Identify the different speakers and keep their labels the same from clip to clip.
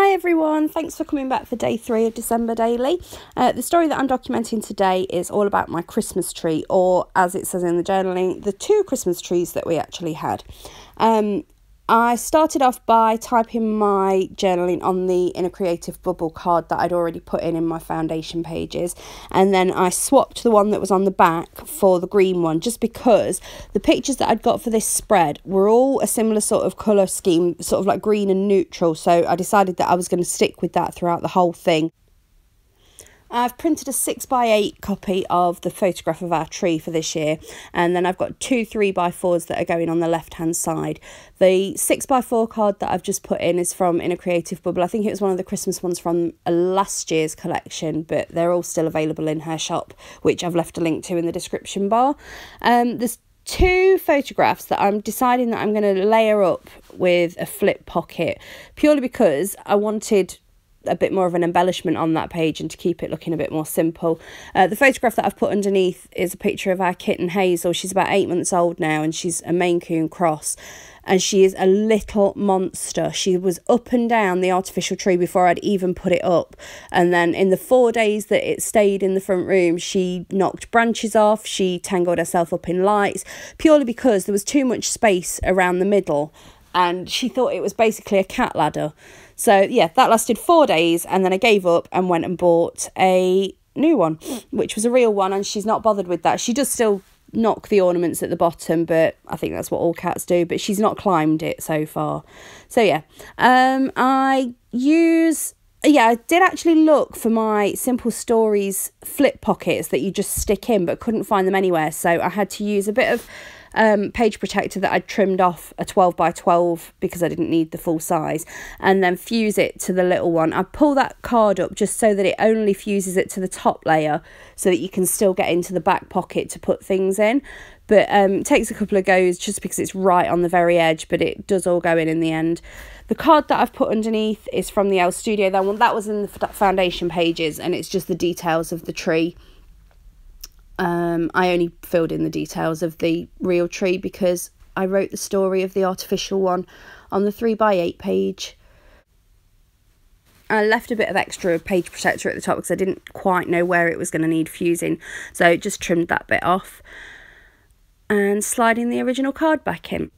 Speaker 1: Hi everyone, thanks for coming back for day 3 of December Daily. The story that I'm documenting today is all about my Christmas tree, or as it says in the journaling, the 2 Christmas trees that we actually had. I started off by typing my journaling on the Inner Creative Bubble card that I'd already put in my foundation pages, and then I swapped the one that was on the back for the green one, just because the pictures that I'd got for this spread were all a similar sort of colour scheme, sort of like green and neutral, so I decided that I was going to stick with that throughout the whole thing. I've printed a 6x8 copy of the photograph of our tree for this year, and then I've got 2 3x4s that are going on the left hand side. The 6x4 card that I've just put in is from Inner Creative Bubble. I think it was one of the Christmas ones from last year's collection, but they're all still available in her shop, which I've left a link to in the description bar. There's 2 photographs that I'm deciding that I'm going to layer up with a flip pocket, purely because I wanted a bit more of an embellishment on that page and to keep it looking a bit more simple. The photograph that I've put underneath is a picture of our kitten Hazel. She's about 8 months old now, and she's a Maine Coon cross, and she is a little monster. She was up and down the artificial tree before I'd even put it up, and then in the 4 days that it stayed in the front room, she knocked branches off, she tangled herself up in lights, purely because there was too much space around the middle and she thought it was basically a cat ladder. So yeah, that lasted 4 days, and then I gave up and went and bought a new one, which was a real one, and she's not bothered with that. She does still knock the ornaments at the bottom, but I think that's what all cats do, but she's not climbed it so far. So yeah, I did actually look for my Simple Stories flip pockets that you just stick in, but couldn't find them anywhere, so I had to use a bit of page protector that I'd trimmed off a 12x12 because I didn't need the full size, and then fuse it to the little one. I pull that card up just so that it only fuses it to the top layer, so that you can still get into the back pocket to put things in, but it takes a couple of goes just because it's right on the very edge, but it does all go in the end. The card that I've put underneath is from the Elle Studio. That was in the foundation pages, and it's just the details of the tree. I only filled in the details of the real tree because I wrote the story of the artificial one on the 3x8 page. I left a bit of extra page protector at the top because I didn't quite know where it was going to need fusing, so just trimmed that bit off and sliding the original card back in.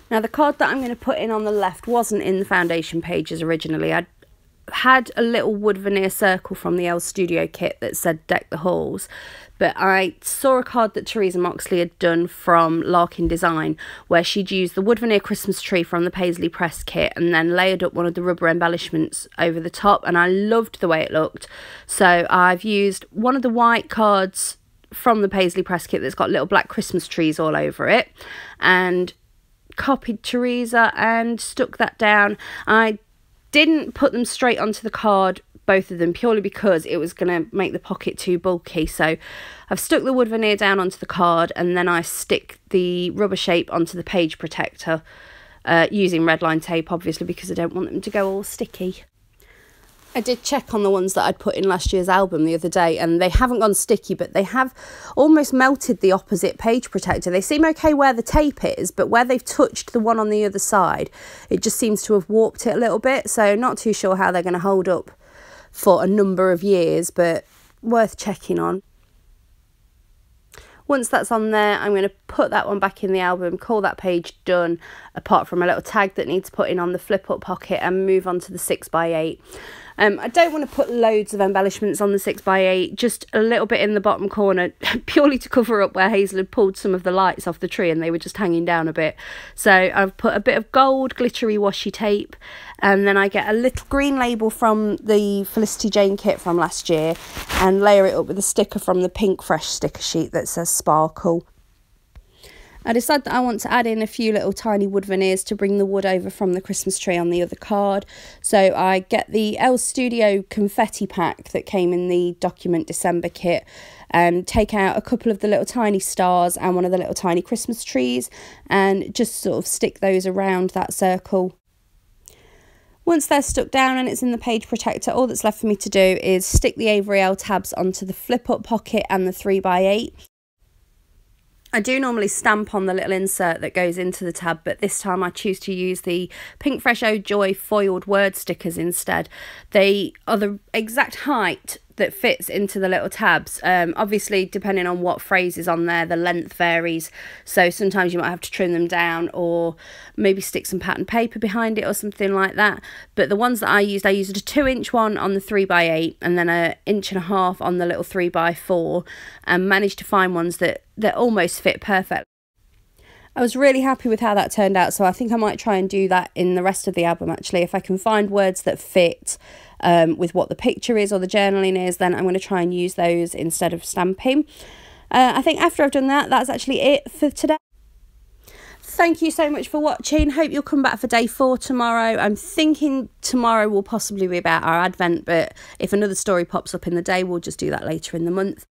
Speaker 1: Now the card that I'm going to put in on the left wasn't in the foundation pages originally. I'd had a little wood veneer circle from the Elle Studio kit that said Deck the Halls, but I saw a card that Teresa Moxley had done from Larkin Design where she'd used the wood veneer Christmas tree from the Paisley Press kit and then layered up one of the rubber embellishments over the top, and I loved the way it looked, so I've used one of the white cards from the Paisley Press kit that's got little black Christmas trees all over it and copied Teresa and stuck that down. I didn't put them straight onto the card, both of them, purely because it was going to make the pocket too bulky. So I've stuck the wood veneer down onto the card, and then I stick the rubber shape onto the page protector, using red line tape, obviously, because I don't want them to go all sticky. I did check on the ones that I'd put in last year's album the other day, and they haven't gone sticky, but they have almost melted the opposite page protector. They seem okay where the tape is, but where they've touched the one on the other side, it just seems to have warped it a little bit, so not too sure how they're going to hold up for a number of years, but worth checking on. Once that's on there, I'm going to put that one back in the album, call that page done, apart from a little tag that needs putting on the flip-up pocket, and move on to the 6x8. I don't want to put loads of embellishments on the 6x8, just a little bit in the bottom corner, purely to cover up where Hazel had pulled some of the lights off the tree and they were just hanging down a bit. So I've put a bit of gold glittery washi tape, and then I get a little green label from the Felicity Jane kit from last year and layer it up with a sticker from the Pink Fresh sticker sheet that says Sparkle. I decided that I want to add in a few little tiny wood veneers to bring the wood over from the Christmas tree on the other card. So I get the Elle Studio confetti pack that came in the Document December kit and take out a couple of the little tiny stars and one of the little tiny Christmas trees and just sort of stick those around that circle. Once they're stuck down and it's in the page protector, all that's left for me to do is stick the Avery Elle tabs onto the flip-up pocket and the 3x8. I do normally stamp on the little insert that goes into the tab, but this time I choose to use the Pink Fresh Oh Joy foiled word stickers instead. They are the exact height that fits into the little tabs. Obviously, depending on what phrase is on there, the length varies. So sometimes you might have to trim them down or maybe stick some pattern paper behind it or something like that. But the ones that I used a 2-inch one on the 3x8 and then an 1.5 inches on the little 3x4, and managed to find ones that almost fit perfect. I was really happy with how that turned out, so I think I might try and do that in the rest of the album actually. If I can find words that fit with what the picture is or the journaling is, then I'm going to try and use those instead of stamping. I think after I've done that, that's actually it for today. Thank you so much for watching. Hope you'll come back for day 4 tomorrow. I'm thinking tomorrow will possibly be about our Advent, but if another story pops up in the day, we'll just do that later in the month.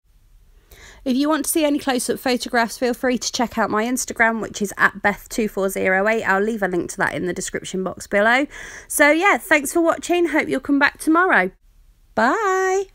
Speaker 1: If you want to see any close-up photographs, feel free to check out my Instagram, which is @Beth2408. I'll leave a link to that in the description box below. So yeah, thanks for watching. Hope you'll come back tomorrow. Bye.